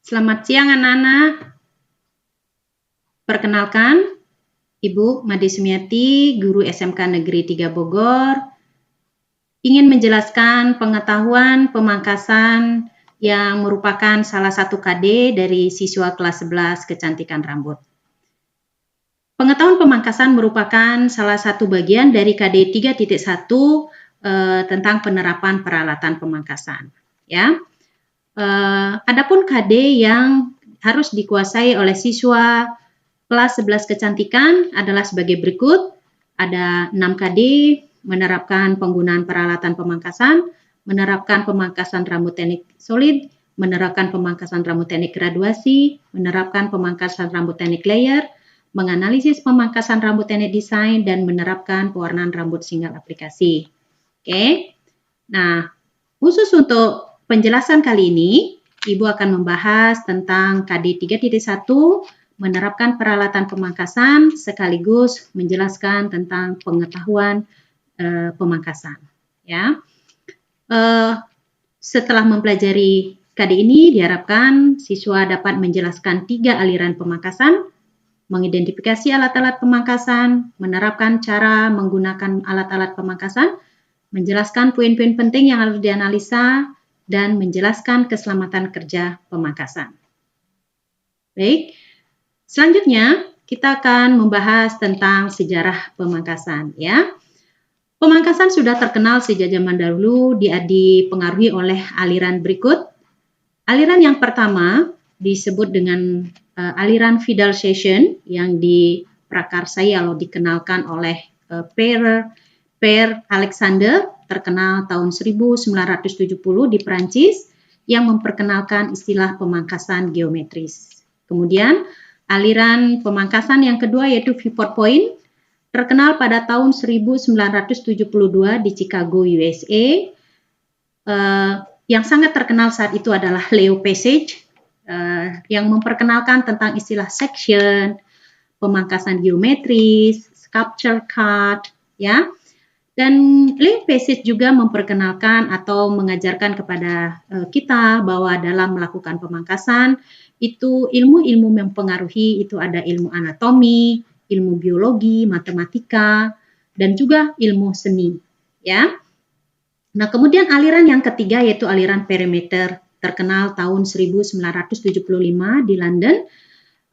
Selamat siang anak-anak. Perkenalkan, Ibu Made Sumiati, Guru SMK Negeri 3 Bogor, ingin menjelaskan pengetahuan pemangkasan yang merupakan salah satu KD dari siswa kelas 11 kecantikan rambut. Pengetahuan pemangkasan merupakan salah satu bagian dari KD 3.1 tentang penerapan peralatan pemangkasan. Ya. Adapun KD yang harus dikuasai oleh siswa kelas 11 kecantikan adalah sebagai berikut. Ada 6 KD, menerapkan penggunaan peralatan pemangkasan, menerapkan pemangkasan rambut teknik solid, menerapkan pemangkasan rambut teknik graduasi, menerapkan pemangkasan rambut teknik layer, menganalisis pemangkasan rambut teknik desain, dan menerapkan pewarnaan rambut single aplikasi. Oke. Nah, khusus untuk penjelasan kali ini, Ibu akan membahas tentang KD 3.1, menerapkan peralatan pemangkasan sekaligus menjelaskan tentang pengetahuan pemangkasan. Ya, setelah mempelajari KD ini diharapkan siswa dapat menjelaskan 3 aliran pemangkasan, mengidentifikasi alat-alat pemangkasan, menerapkan cara menggunakan alat-alat pemangkasan, menjelaskan poin-poin penting yang harus dianalisa, dan menjelaskan keselamatan kerja pemangkasan. Baik. Selanjutnya, kita akan membahas tentang sejarah pemangkasan. Ya, pemangkasan sudah terkenal sejak zaman dahulu, dipengaruhi oleh aliran berikut. Aliran yang pertama disebut dengan aliran Fidel-Session yang diprakarsai atau dikenalkan oleh Pierre Alexander, terkenal tahun 1970 di Prancis, yang memperkenalkan istilah pemangkasan geometris. Kemudian aliran pemangkasan yang kedua yaitu Pivot Point, terkenal pada tahun 1972 di Chicago, USA. Yang sangat terkenal saat itu adalah Leo Passage, yang memperkenalkan tentang istilah section, pemangkasan geometris, sculpture cut, ya. Dan Leo Passage juga memperkenalkan atau mengajarkan kepada kita bahwa dalam melakukan pemangkasan, itu ilmu-ilmu mempengaruhi, itu ada ilmu anatomi, ilmu biologi, matematika, dan juga ilmu seni. Ya. Nah, kemudian aliran yang ketiga yaitu aliran perimeter, terkenal tahun 1975 di London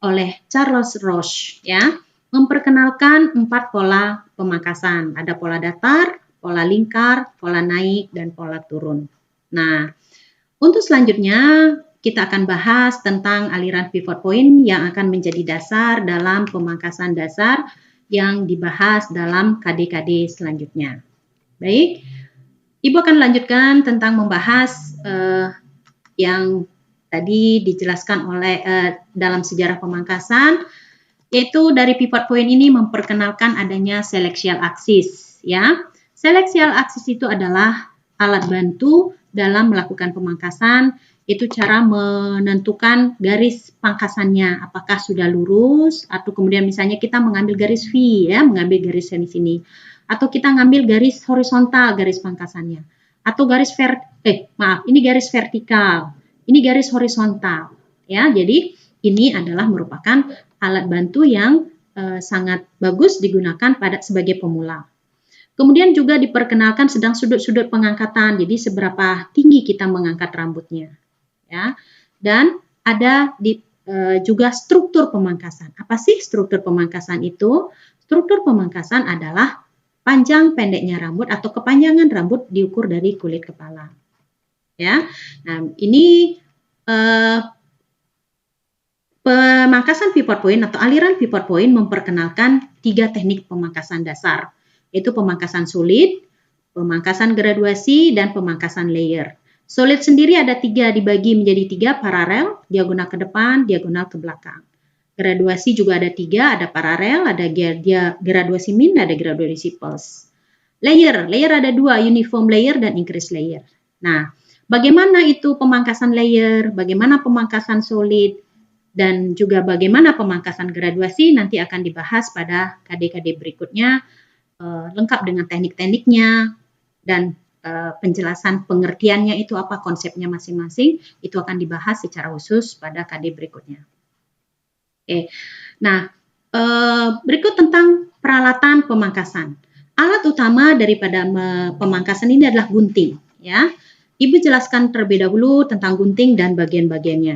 oleh Charles Roche. Ya, memperkenalkan 4 pola pemangkasan. Ada pola datar, pola lingkar, pola naik, dan pola turun. Nah, untuk selanjutnya kita akan bahas tentang aliran pivot point yang akan menjadi dasar dalam pemangkasan dasar yang dibahas dalam KD-KD selanjutnya. Baik, Ibu akan lanjutkan tentang membahas yang tadi dijelaskan oleh dalam sejarah pemangkasan, yaitu dari pivot point ini memperkenalkan adanya seleksial aksis. Ya, seleksial aksis itu adalah alat bantu dalam melakukan pemangkasan, itu cara menentukan garis pangkasannya, apakah sudah lurus atau kemudian misalnya kita mengambil garis V, ya, mengambil garis sini, atau kita ngambil garis horizontal garis pangkasannya, atau garis ini garis vertikal, ini garis horizontal, ya. Jadi ini adalah merupakan alat bantu yang sangat bagus digunakan sebagai pemula. Kemudian juga diperkenalkan sedang sudut-sudut pengangkatan, jadi seberapa tinggi kita mengangkat rambutnya. Ya, dan ada juga struktur pemangkasan. Apa sih struktur pemangkasan itu? Struktur pemangkasan adalah panjang pendeknya rambut atau kepanjangan rambut diukur dari kulit kepala. Ya, nah ini pemangkasan pivot point atau aliran pivot point memperkenalkan 3 teknik pemangkasan dasar, yaitu pemangkasan solid, pemangkasan graduasi, dan pemangkasan layer. Solid sendiri ada 3, dibagi menjadi 3, paralel, diagonal ke depan, diagonal ke belakang. Graduasi juga ada 3, ada paralel, ada graduasi min, ada graduasi pulse. Layer ada 2, uniform layer dan increase layer. Nah, bagaimana itu pemangkasan layer, bagaimana pemangkasan solid, dan juga bagaimana pemangkasan graduasi nanti akan dibahas pada KD-KD berikutnya, lengkap dengan teknik-tekniknya dan penjelasan pengertiannya itu apa, konsepnya masing-masing, itu akan dibahas secara khusus pada KD berikutnya. Oke, nah berikut tentang peralatan pemangkasan. Alat utama daripada pemangkasan ini adalah gunting, ya. Ibu jelaskan terlebih dahulu tentang gunting dan bagian-bagiannya.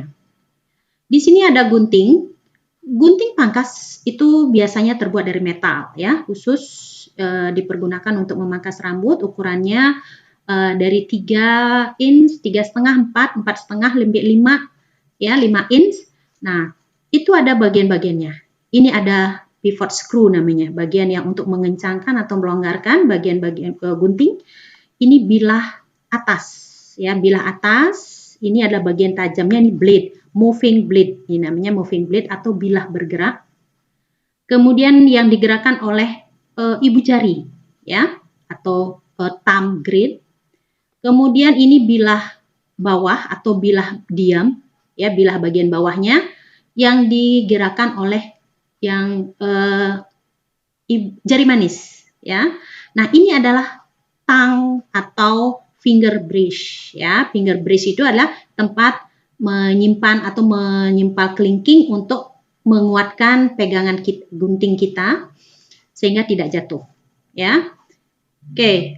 Di sini ada gunting. Gunting pangkas itu biasanya terbuat dari metal, ya, khusus dipergunakan untuk memangkas rambut. Ukurannya dari 3 inch, 3,5, 4, 4,5, 5, ya, 5 inch. Nah, itu ada bagian-bagiannya. Ini ada pivot screw namanya, bagian yang untuk mengencangkan atau melonggarkan bagian-bagian gunting. Ini bilah atas, ya, bilah atas. Ini adalah bagian tajamnya, ini blade, moving blade. Ini namanya moving blade atau bilah bergerak. Kemudian yang digerakkan oleh ibu jari, ya, atau thumb grip. Kemudian ini bilah bawah atau bilah diam, ya, bilah bagian bawahnya yang digerakkan oleh yang jari manis, ya. Nah, ini adalah tang atau finger brush, ya. Finger brush itu adalah tempat menyimpan atau menyimpan kelingking untuk menguatkan pegangan gunting kita sehingga tidak jatuh, ya. Oke,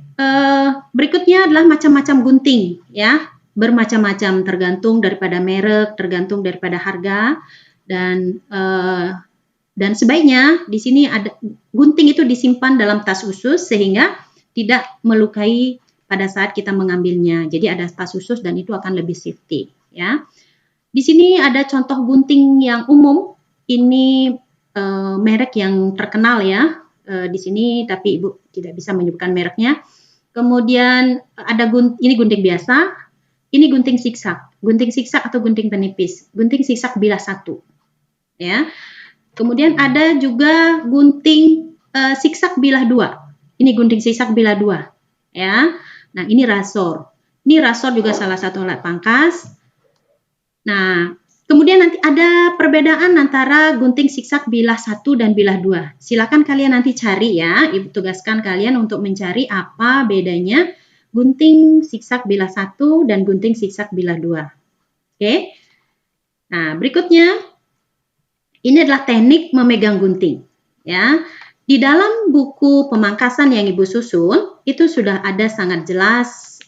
berikutnya adalah macam-macam gunting, ya. Bermacam-macam tergantung daripada merek, tergantung daripada harga, dan sebaiknya di sini ada gunting itu disimpan dalam tas khusus sehingga tidak melukai pada saat kita mengambilnya. Jadi ada tas khusus dan itu akan lebih safety, ya. Di sini ada contoh gunting yang umum. Ini merek yang terkenal, ya, di sini, tapi Ibu tidak bisa menyebutkan mereknya. Kemudian ada ini gunting biasa, ini gunting siksak atau gunting penipis, gunting siksak bilah 1, ya. Kemudian ada juga gunting siksak bilah 2. Ini gunting siksak bilah 2, ya. Nah, ini rasor. Ini rasor juga salah satu alat pangkas. Nah, kemudian nanti ada perbedaan antara gunting siksak bilah 1 dan bilah 2. Silakan kalian nanti cari, ya. Ibu tugaskan kalian untuk mencari apa bedanya gunting siksak bilah 1 dan gunting siksak bilah 2. Oke. Nah, berikutnya ini adalah teknik memegang gunting, ya. Di dalam buku pemangkasan yang Ibu susun, itu sudah ada sangat jelas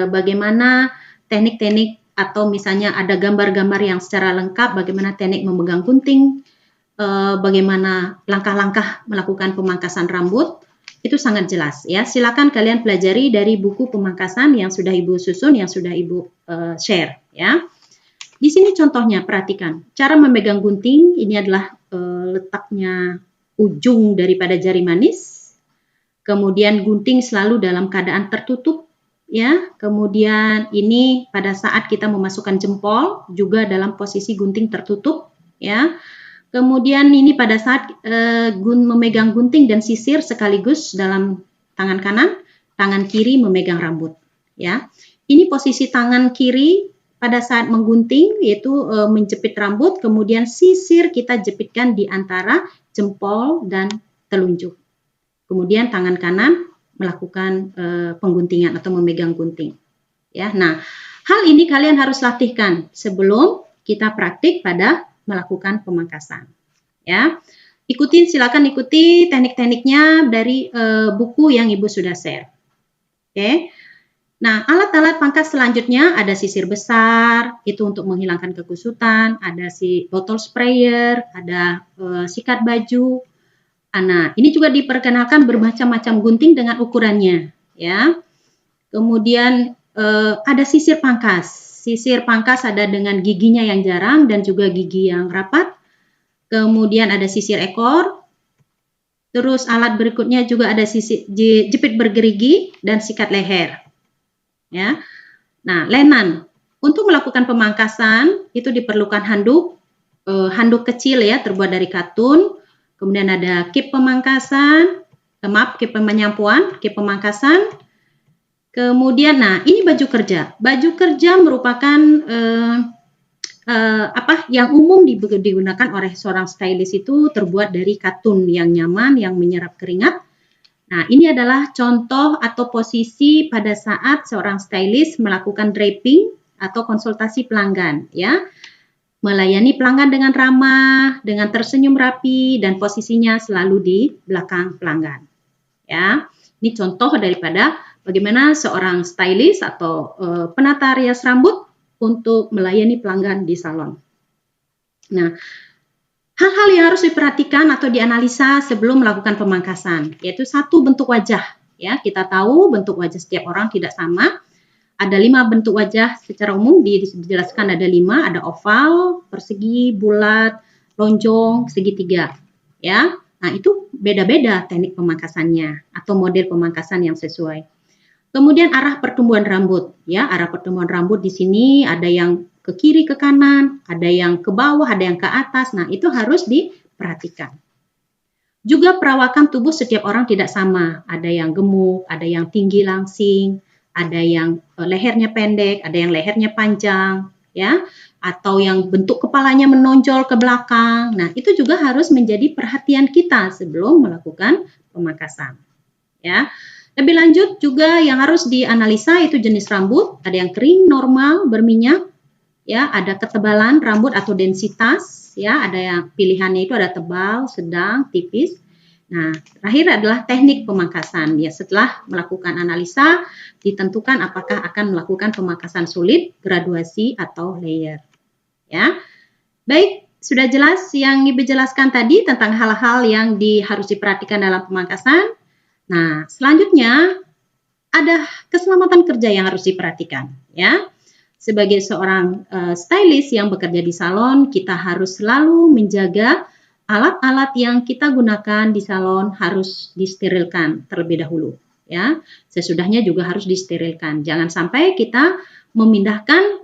bagaimana teknik-teknik atau misalnya ada gambar-gambar yang secara lengkap bagaimana teknik memegang gunting, bagaimana langkah-langkah melakukan pemangkasan rambut, itu sangat jelas, ya. Silakan kalian pelajari dari buku pemangkasan yang sudah Ibu susun, yang sudah Ibu share, ya. Di sini contohnya, perhatikan. Cara memegang gunting, ini adalah letaknya ujung daripada jari manis. Kemudian gunting selalu dalam keadaan tertutup, ya. Kemudian ini pada saat kita memasukkan jempol juga dalam posisi gunting tertutup, ya. Kemudian ini pada saat memegang gunting dan sisir sekaligus dalam tangan kanan, tangan kiri memegang rambut, ya. Ini posisi tangan kiri pada saat menggunting, yaitu menjepit rambut, kemudian sisir kita jepitkan di antara jempol dan telunjuk. Kemudian tangan kanan melakukan pengguntingan atau memegang gunting, ya. Nah, hal ini kalian harus latihkan sebelum kita praktik pada melakukan pemangkasan, ya. Silakan ikuti teknik-tekniknya dari buku yang Ibu sudah share. Oke. Nah, alat-alat pangkas selanjutnya ada sisir besar, itu untuk menghilangkan kekusutan, ada botol sprayer, ada sikat baju. Nah, ini juga diperkenalkan bermacam-macam gunting dengan ukurannya, ya. Kemudian ada sisir pangkas. Sisir pangkas ada dengan giginya yang jarang dan juga gigi yang rapat. Kemudian ada sisir ekor. Terus alat berikutnya juga ada sisir jepit bergerigi dan sikat leher. Ya. Nah, lenan. Untuk melakukan pemangkasan itu diperlukan handuk kecil, ya, terbuat dari katun. Kemudian ada kip pemangkasan, kip penyampuan, kip pemangkasan. Kemudian, nah, ini baju kerja. Baju kerja merupakan yang umum digunakan oleh seorang stylist, itu terbuat dari katun yang nyaman, yang menyerap keringat. Nah, ini adalah contoh atau posisi pada saat seorang stylist melakukan draping atau konsultasi pelanggan, ya. Melayani pelanggan dengan ramah, dengan tersenyum rapi, dan posisinya selalu di belakang pelanggan. Ya, ini contoh daripada bagaimana seorang stylist atau penata rias rambut untuk melayani pelanggan di salon. Nah, hal-hal yang harus diperhatikan atau dianalisa sebelum melakukan pemangkasan, yaitu satu, bentuk wajah. Ya, kita tahu bentuk wajah setiap orang tidak sama. Ada 5 bentuk wajah secara umum dijelaskan, ada 5, ada oval, persegi, bulat, lonjong, segitiga. Ya, nah itu beda-beda teknik pemangkasannya atau model pemangkasan yang sesuai. Kemudian arah pertumbuhan rambut, ya, arah pertumbuhan rambut di sini ada yang ke kiri ke kanan, ada yang ke bawah, ada yang ke atas. Nah, itu harus diperhatikan. Juga perawakan tubuh setiap orang tidak sama, ada yang gemuk, ada yang tinggi langsing, ada yang lehernya pendek, ada yang lehernya panjang, ya, atau yang bentuk kepalanya menonjol ke belakang. Nah, itu juga harus menjadi perhatian kita sebelum melakukan pemangkasan, ya. Lebih lanjut juga yang harus dianalisa itu jenis rambut, ada yang kering, normal, berminyak, ya, ada ketebalan rambut atau densitas, ya, ada yang pilihannya itu ada tebal, sedang, tipis. Nah, terakhir adalah teknik pemangkasan. Ya, setelah melakukan analisa, ditentukan apakah akan melakukan pemangkasan sulit, graduasi, atau layer. Ya, baik, sudah jelas yang Ibu jelaskan tadi tentang hal-hal yang harus diperhatikan dalam pemangkasan. Nah, selanjutnya ada keselamatan kerja yang harus diperhatikan. Ya, sebagai seorang stylist yang bekerja di salon, kita harus selalu menjaga alat-alat yang kita gunakan di salon harus disterilkan terlebih dahulu, ya. Sesudahnya juga harus disterilkan. Jangan sampai kita memindahkan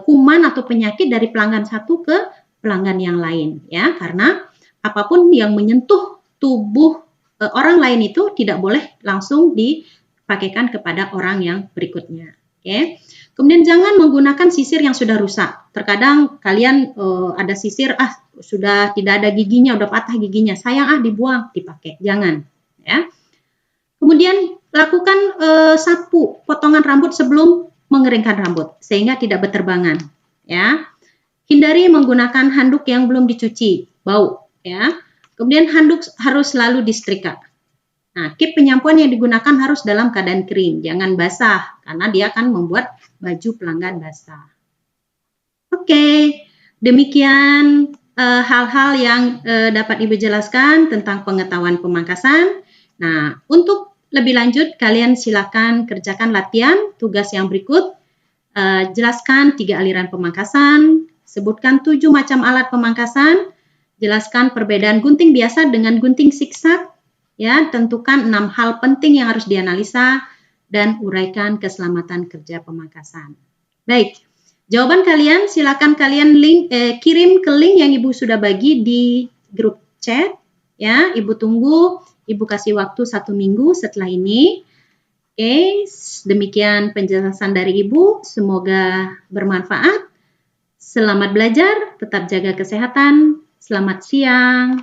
kuman atau penyakit dari pelanggan satu ke pelanggan yang lain, ya. Karena apapun yang menyentuh tubuh orang lain itu tidak boleh langsung dipakaikan kepada orang yang berikutnya. Oke. Kemudian jangan menggunakan sisir yang sudah rusak. Terkadang kalian ada sisir, sudah tidak ada giginya, udah patah giginya, sayang dibuang, dipakai. Jangan, ya. Kemudian lakukan sapu potongan rambut sebelum mengeringkan rambut sehingga tidak berterbangan, ya. Hindari menggunakan handuk yang belum dicuci, bau, ya. Kemudian handuk harus selalu disetrika. Nah, kip penyampuan yang digunakan harus dalam keadaan kering, jangan basah, karena dia akan membuat baju pelanggan basah. Oke, demikian hal-hal yang dapat Ibu jelaskan tentang pengetahuan pemangkasan. Nah, untuk lebih lanjut, kalian silakan kerjakan latihan tugas yang berikut. Jelaskan 3 aliran pemangkasan, sebutkan 7 macam alat pemangkasan, jelaskan perbedaan gunting biasa dengan gunting zigzag, ya, tentukan 6 hal penting yang harus dianalisa, dan uraikan keselamatan kerja pemangkasan. Baik, jawaban kalian silakan kalian kirim ke link yang Ibu sudah bagi di grup chat, ya. Ibu tunggu, Ibu kasih waktu 1 minggu setelah ini. Oke, demikian penjelasan dari Ibu, semoga bermanfaat. Selamat belajar, tetap jaga kesehatan. Selamat siang.